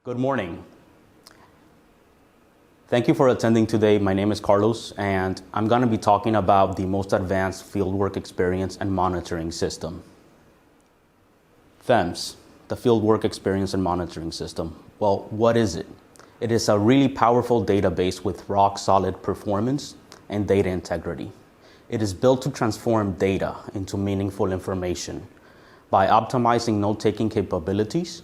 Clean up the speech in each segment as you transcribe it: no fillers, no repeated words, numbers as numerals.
Good morning. Thank you for attending today. My name is Carlos, and I'm going to be talking about the most advanced Fieldwork Experience and Monitoring System. FEMS, the Fieldwork Experience and Monitoring System. Well, what is it? It is a really powerful database with rock-solid performance and data integrity. It is built to transform data into meaningful information by optimizing note-taking capabilities,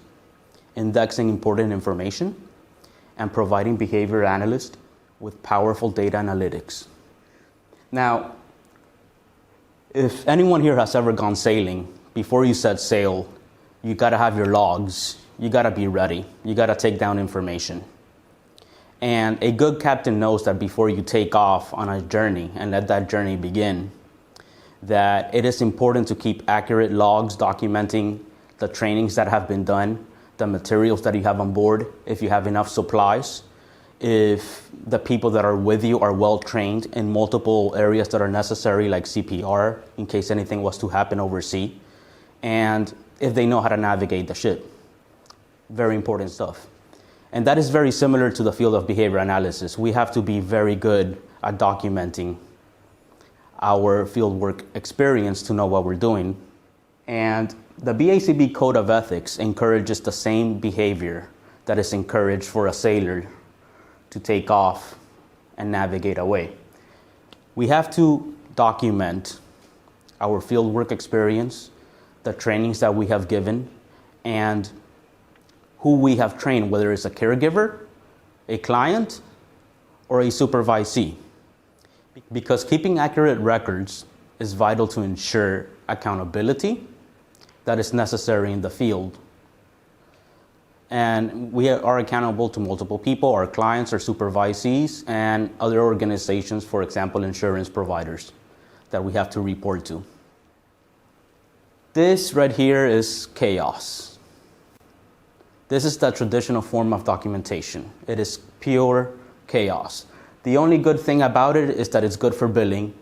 indexing important information, and providing behavior analysts with powerful data analytics. Now, if anyone here has ever gone sailing, before you set sail, you gotta have your logs, you gotta be ready, you gotta take down information. And a good captain knows that before you take off on a journey and let that journey begin, that it is important to keep accurate logs documenting the trainings that have been done, the materials that you have on board, if you have enough supplies, if the people that are with you are well trained in multiple areas that are necessary, like CPR, in case anything was to happen overseas, and if they know how to navigate the ship. Very important stuff. And that is very similar to the field of behavior analysis. We have to be very good at documenting our fieldwork experience to know what we're doing. And the BACB Code of Ethics encourages the same behavior that is encouraged for a sailor to take off and navigate away. We have to document our fieldwork experience, the trainings that we have given, and who we have trained, whether it's a caregiver, a client, or a supervisee. Because keeping accurate records is vital to ensure accountability that is necessary in the field. And we are accountable to multiple people, our clients, our supervisees, and other organizations, for example, insurance providers that we have to report to. This right here is chaos. This is the traditional form of documentation. It is pure chaos. The only good thing about it is that it's good for billing.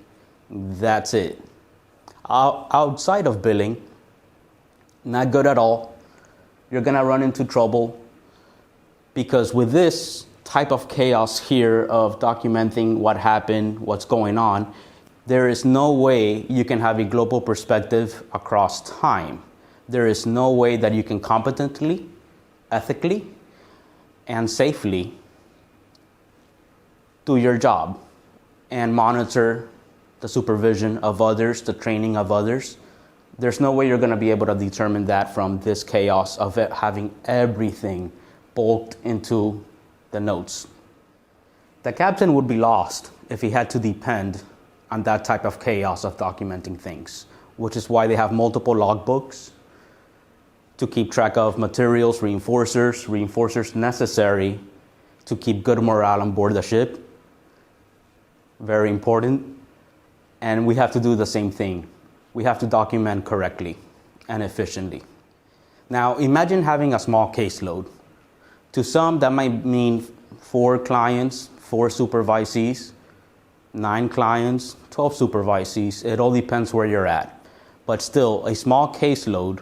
That's it. Outside of billing, not good at all. You're gonna run into trouble because with this type of chaos here of documenting what happened, what's going on, there is no way you can have a global perspective across time. There is no way that you can competently, ethically, and safely do your job and monitor the supervision of others, the training of others. There's no way you're going to be able to determine that from this chaos of it having everything bulked into the notes. The captain would be lost if he had to depend on that type of chaos of documenting things, which is why they have multiple logbooks to keep track of materials, reinforcers necessary to keep good morale on board the ship. Very important. And we have to do the same thing. We have to document correctly and efficiently. Now, imagine having a small caseload. To some, that might mean 4 clients, 4 supervisees, 9 clients, 12 supervisees. It all depends where you're at. But still, a small caseload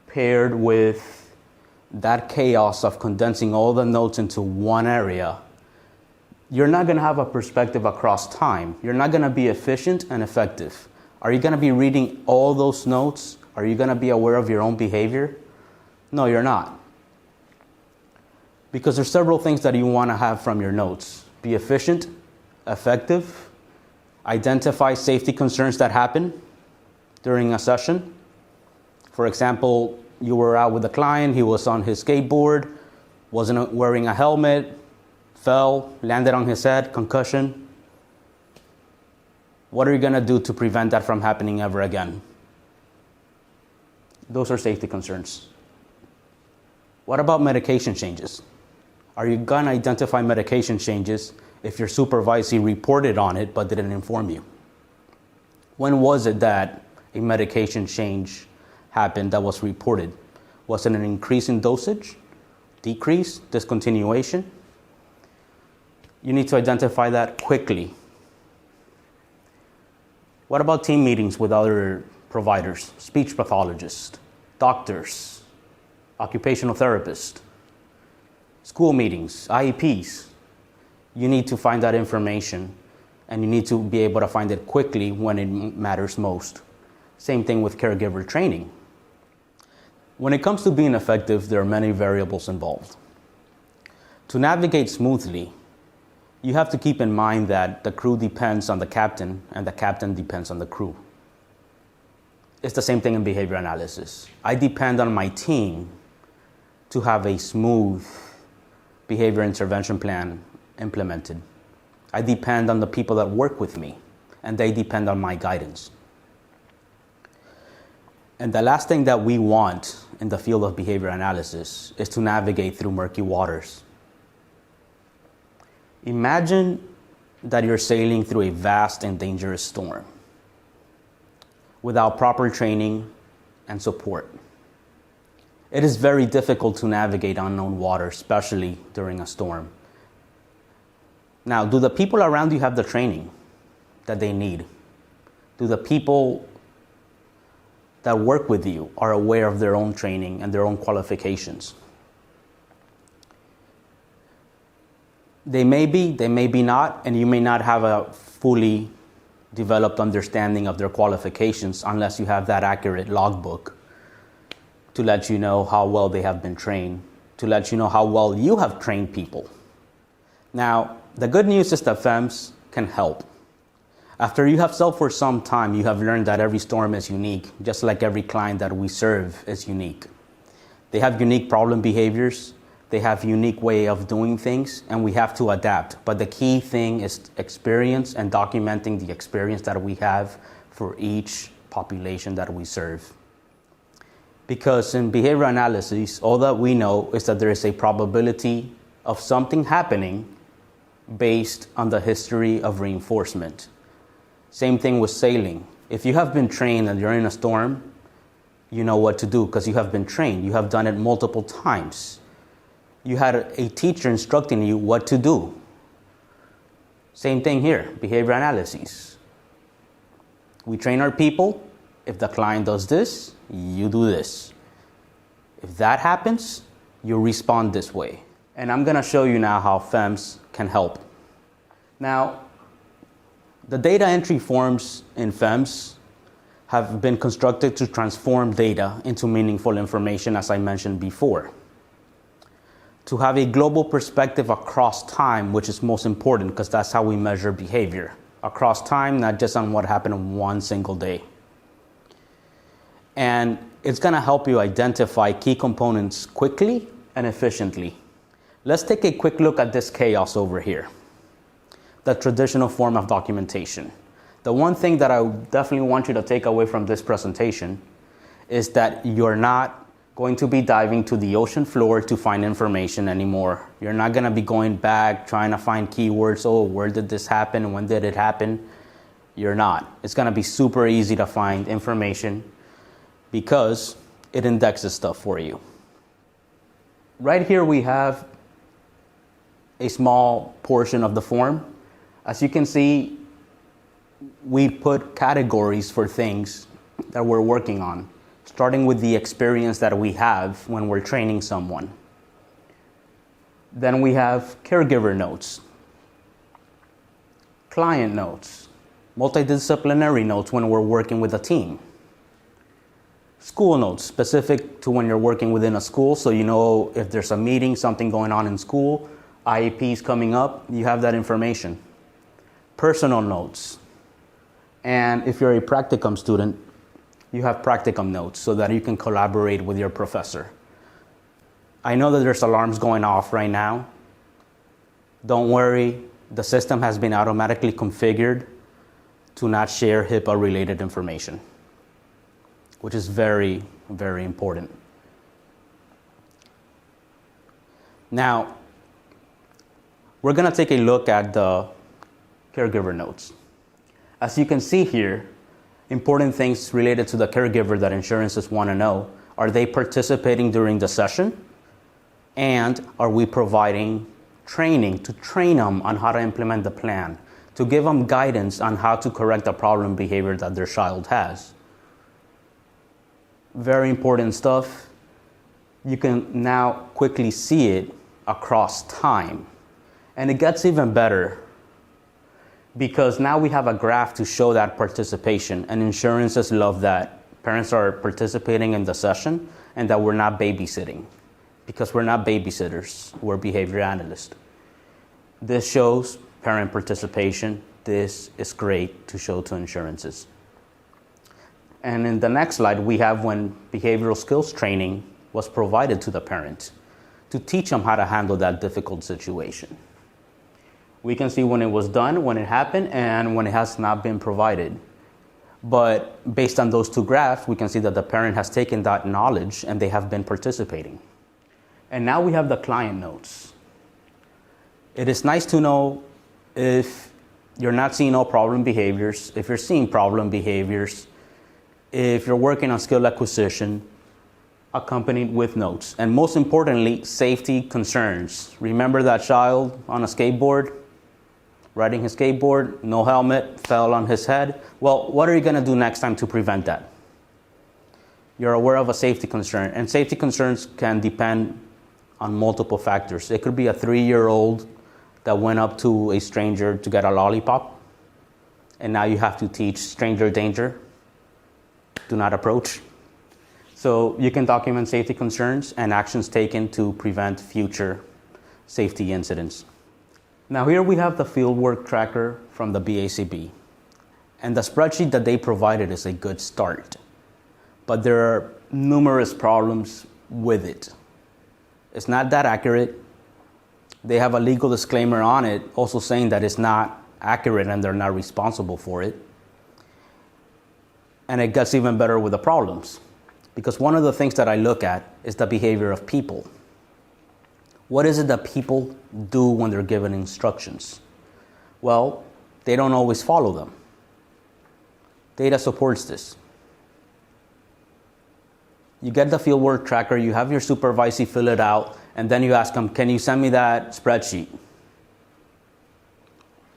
paired with that chaos of condensing all the notes into one area, you're not going to have a perspective across time. You're not going to be efficient and effective. Are you going to be reading all those notes? Are you going to be aware of your own behavior? No, you're not. Because there's several things that you want to have from your notes. Be efficient, effective, identify safety concerns that happen during a session. For example, you were out with a client, he was on his skateboard, wasn't wearing a helmet, fell, landed on his head, concussion. What are you going to do to prevent that from happening ever again? Those are safety concerns. What about medication changes? Are you going to identify medication changes if your supervisee reported on it but didn't inform you? When was it that a medication change happened that was reported? Was it an increase in dosage, decrease, discontinuation? You need to identify that quickly. What about team meetings with other providers, speech pathologists, doctors, occupational therapists? school meetings, IEPs. You need to find that information, and you need to be able to find it quickly when it matters most. Same thing with caregiver training. When it comes to being effective, there are many variables involved. To navigate smoothly, you have to keep in mind that the crew depends on the captain and the captain depends on the crew. It's the same thing in behavior analysis. I depend on my team to have a smooth behavior intervention plan implemented. I depend on the people that work with me, and they depend on my guidance. And the last thing that we want in the field of behavior analysis is to navigate through murky waters. Imagine that you're sailing through a vast and dangerous storm without proper training and support. It is very difficult to navigate unknown water, especially during a storm. Now, do the people around you have the training that they need? Do the people that work with you are aware of their own training and their own qualifications? They may be not, and you may not have a fully developed understanding of their qualifications unless you have that accurate logbook to let you know how well they have been trained, to let you know how well you have trained people. Now, the good news is that FEMS can help. After you have served for some time, you have learned that every storm is unique, just like every client that we serve is unique. They have unique problem behaviors, they have unique way of doing things, and we have to adapt. But the key thing is experience and documenting the experience that we have for each population that we serve. Because in behavior analysis, all that we know is that there is a probability of something happening based on the history of reinforcement. Same thing with sailing. If you have been trained and you're in a storm, you know what to do because you have been trained. You have done it multiple times. You had a teacher instructing you what to do. Same thing here, behavior analysis. We train our people. If the client does this, you do this. If that happens, you respond this way. And I'm going to show you now how FEMS can help. Now, the data entry forms in FEMS have been constructed to transform data into meaningful information, as I mentioned before. To have a global perspective across time, which is most important because that's how we measure behavior. Across time, not just on what happened in one single day. And it's going to help you identify key components quickly and efficiently. Let's take a quick look at this chaos over here. The traditional form of documentation. The one thing that I definitely want you to take away from this presentation is that you're not going to be diving to the ocean floor to find information anymore. You're not going to be going back trying to find keywords. Oh, where did this happen? When did it happen? You're not. It's going to be super easy to find information because it indexes stuff for you. Right here we have a small portion of the form. As you can see, we put categories for things that we're working on, starting with the experience that we have when we're training someone. Then we have caregiver notes, client notes, multidisciplinary notes when we're working with a team, school notes specific to when you're working within a school, so you know if there's a meeting, something going on in school, IEPs coming up, you have that information. Personal notes. And if you're a practicum student, you have practicum notes so that you can collaborate with your professor. I know that there's alarms going off right now. Don't worry, the system has been automatically configured to not share HIPAA-related information, which is very, very important. Now, we're going to take a look at the caregiver notes. As you can see here, important things related to the caregiver that insurances want to know. Are they participating during the session? And are we providing training to train them on how to implement the plan, to give them guidance on how to correct the problem behavior that their child has? Very important stuff. You can now quickly see it across time. And it gets even better because now we have a graph to show that participation, and insurances love that parents are participating in the session and that we're not babysitting, because we're not babysitters, we're behavior analysts. This shows parent participation. This is great to show to insurances. And in the next slide, we have when behavioral skills training was provided to the parent to teach them how to handle that difficult situation. We can see when it was done, when it happened, and when it has not been provided. But based on those two graphs, we can see that the parent has taken that knowledge and they have been participating. And now we have the client notes. It is nice to know if you're not seeing no problem behaviors, if you're seeing problem behaviors, if you're working on skill acquisition, accompanied with notes. And most importantly, safety concerns. Remember that child on a skateboard, riding his skateboard, no helmet, fell on his head? Well, what are you going to do next time to prevent that? You're aware of a safety concern, and safety concerns can depend on multiple factors. It could be a 3-year-old that went up to a stranger to get a lollipop, and now you have to teach stranger danger, do not approach. So you can document safety concerns and actions taken to prevent future safety incidents. Now here we have the fieldwork tracker from the BACB. And the spreadsheet that they provided is a good start. But there are numerous problems with it. It's not that accurate. They have a legal disclaimer on it also saying that it's not accurate and they're not responsible for it. And it gets even better with the problems. Because one of the things that I look at is the behavior of people. What is it that people do when they're given instructions? Well, they don't always follow them. Data supports this. You get the fieldwork tracker, you have your supervisee fill it out, and then you ask them, can you send me that spreadsheet?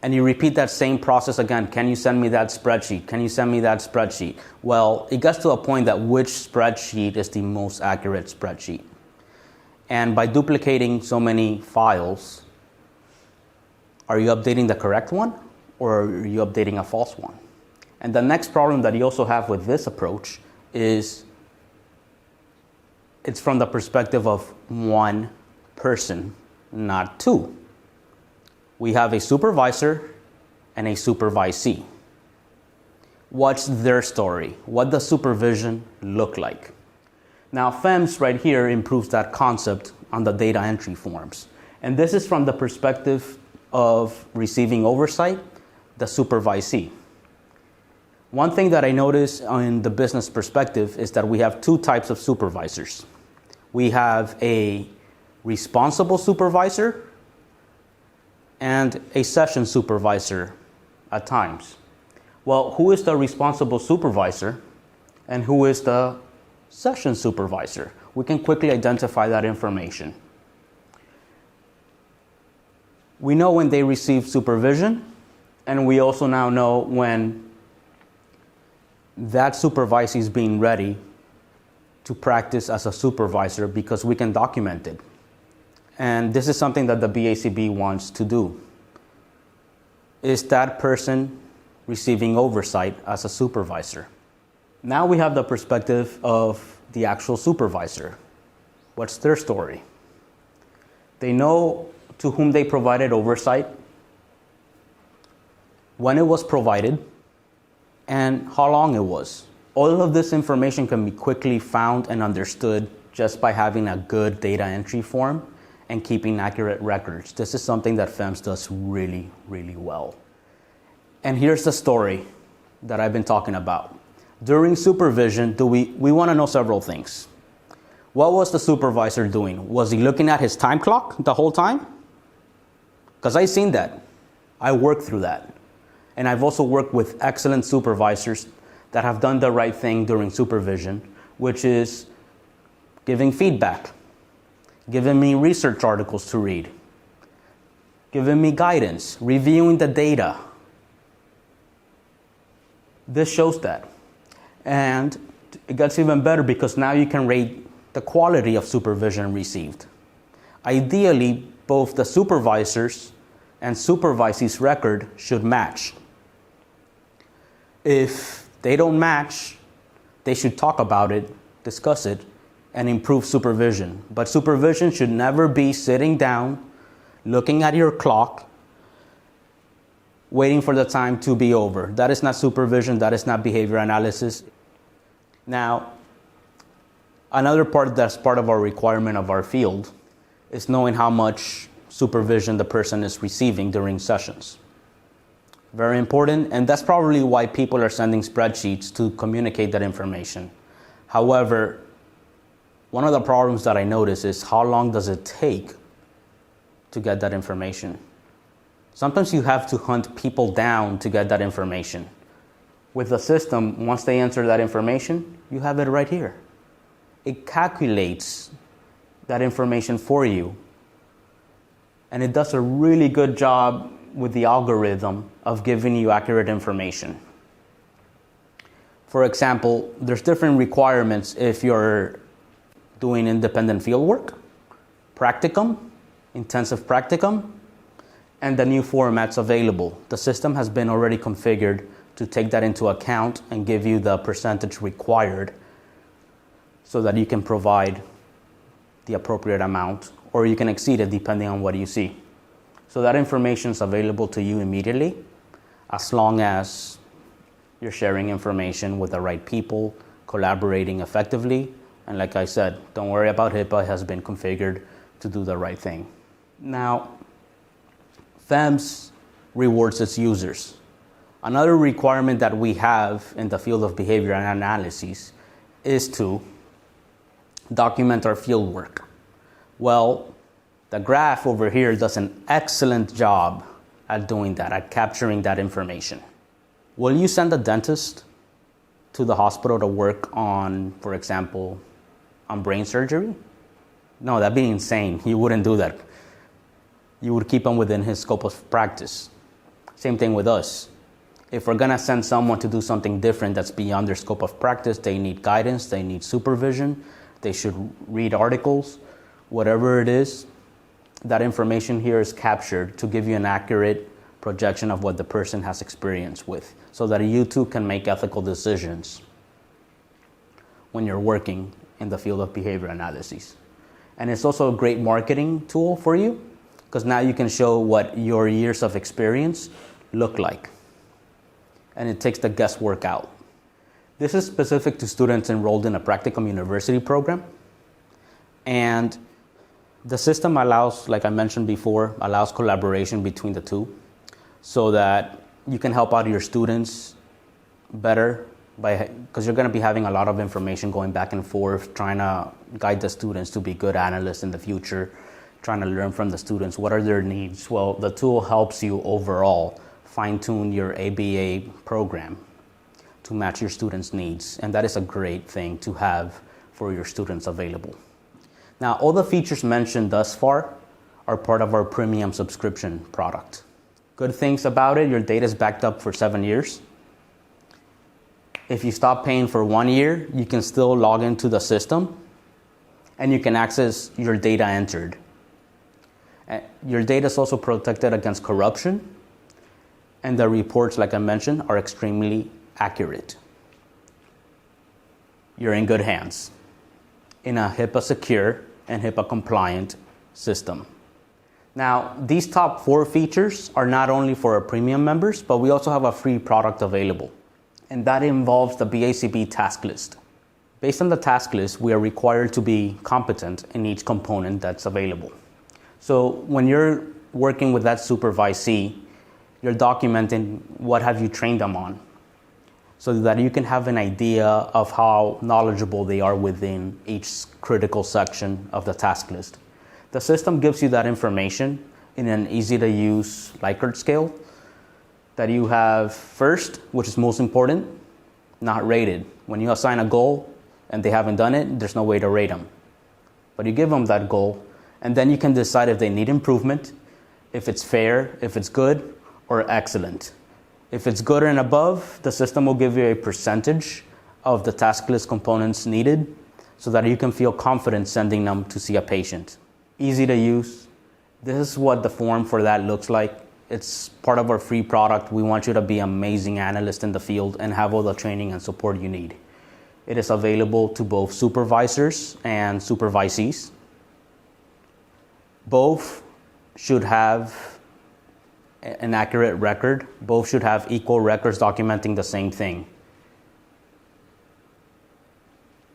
And you repeat that same process again. Can you send me that spreadsheet? Can you send me that spreadsheet? Well, it gets to a point that which spreadsheet is the most accurate spreadsheet. And by duplicating so many files, are you updating the correct one or are you updating a false one? And the next problem that you also have with this approach is it's from the perspective of one person, not two. We have a supervisor and a supervisee. What's their story? What does supervision look like? Now, FEMS right here improves that concept on the data entry forms. And this is from the perspective of receiving oversight, the supervisee. One thing that I notice in the business perspective is that we have two types of supervisors. We have a responsible supervisor and a session supervisor at times. Well, who is the responsible supervisor and who is the session supervisor? We can quickly identify that information. We know when they receive supervision, and we also now know when that supervisee is being ready to practice as a supervisor because we can document it. And this is something that the BACB wants to do. Is that person receiving oversight as a supervisor? Now we have the perspective of the actual supervisor. What's their story? They know to whom they provided oversight, when it was provided, and how long it was. All of this information can be quickly found and understood just by having a good data entry form and keeping accurate records. This is something that FEMS does really, really well. And here's the story that I've been talking about. During supervision, we want to know several things. What was the supervisor doing? Was he looking at his time clock the whole time? Because I've seen that. I worked through that. And I've also worked with excellent supervisors that have done the right thing during supervision, which is giving feedback, giving me research articles to read, giving me guidance, reviewing the data. This shows that. And it gets even better because now you can rate the quality of supervision received. Ideally, both the supervisors and supervisee's record should match. If they don't match, they should talk about it, discuss it, and improve supervision. But supervision should never be sitting down, looking at your clock, waiting for the time to be over. That is not supervision, that is not behavior analysis. Now, another part that's part of our requirement of our field is knowing how much supervision the person is receiving during sessions. Very important, and that's probably why people are sending spreadsheets to communicate that information. However, one of the problems that I notice is how long does it take to get that information? Sometimes you have to hunt people down to get that information. With the system, once they enter that information, you have it right here. It calculates that information for you. And it does a really good job with the algorithm of giving you accurate information. For example, there's different requirements if you're doing independent fieldwork, practicum, intensive practicum, and the new formats available. The system has been already configured to take that into account and give you the percentage required so that you can provide the appropriate amount, or you can exceed it depending on what you see. So that information is available to you immediately, as long as you're sharing information with the right people, collaborating effectively, and like I said, don't worry about HIPAA, it has been configured to do the right thing. Now, FEMS rewards its users. Another requirement that we have in the field of behavior analysis is to document our field work. Well, the graph over here does an excellent job at doing that, at capturing that information. Will you send a dentist to the hospital to work on, for example, on brain surgery? No, that'd be insane. You wouldn't do that. You would keep him within his scope of practice. Same thing with us. If we're gonna send someone to do something different that's beyond their scope of practice, they need guidance, they need supervision, they should read articles, whatever it is, that information here is captured to give you an accurate projection of what the person has experience with, so that you too can make ethical decisions when you're working in the field of behavior analysis. And it's also a great marketing tool for you, because now you can show what your years of experience look like. And it takes the guesswork out. This is specific to students enrolled in a practicum university program. And the system allows, like I mentioned before, allows collaboration between the two, so that you can help out your students better, because you're going to be having a lot of information going back and forth, trying to guide the students to be good analysts in the future, trying to learn from the students. What are their needs? Well, the tool helps you overall fine-tune your ABA program to match your students' needs. And that is a great thing to have for your students available. Now, all the features mentioned thus far are part of our premium subscription product. Good things about it, your data is backed up for 7 years. If you stop paying for 1 year, you can still log into the system and you can access your data entered. Your data is also protected against corruption, and the reports, like I mentioned, are extremely accurate. You're in good hands in a HIPAA secure and HIPAA compliant system. Now, these top 4 features are not only for our premium members, but we also have a free product available, and that involves the BACB task list. Based on the task list, we are required to be competent in each component that's available. So when you're working with that supervisee, you're documenting what have you trained them on, so that you can have an idea of how knowledgeable they are within each critical section of the task list. The system gives you that information in an easy-to-use Likert scale that you have first, which is most important, not rated. When you assign a goal and they haven't done it, there's no way to rate them. But you give them that goal, and then you can decide if they need improvement, if it's fair, if it's good, or excellent. If it's good and above, the system will give you a percentage of the task list components needed so that you can feel confident sending them to see a patient. easy to use. This is what the form for that looks like. It's part of our free product. We want you to be an amazing analyst in the field and have all the training and support you need. It is available to both supervisors and supervisees. Both should have an accurate record. Both should have equal records documenting the same thing.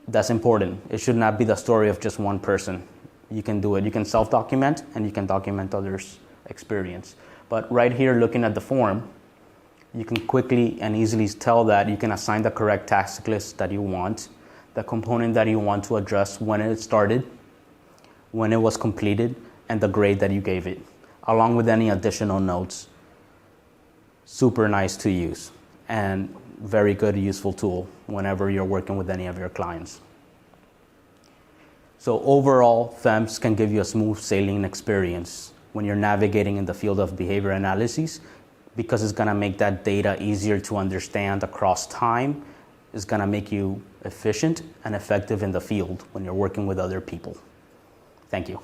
That's important. It should not be the story of just one person. You can do it. You can self-document and you can document others' experience. But right here, looking at the form, you can quickly and easily tell that you can assign the correct task list that you want, the component that you want to address, when it started, when it was completed, and the grade that you gave it, along with any additional notes. Super nice to use and very good, useful tool whenever you're working with any of your clients. So overall, FEMS can give you a smooth sailing experience when you're navigating in the field of behavior analysis, because it's going to make that data easier to understand across time. It's going to make you efficient and effective in the field when you're working with other people. Thank you.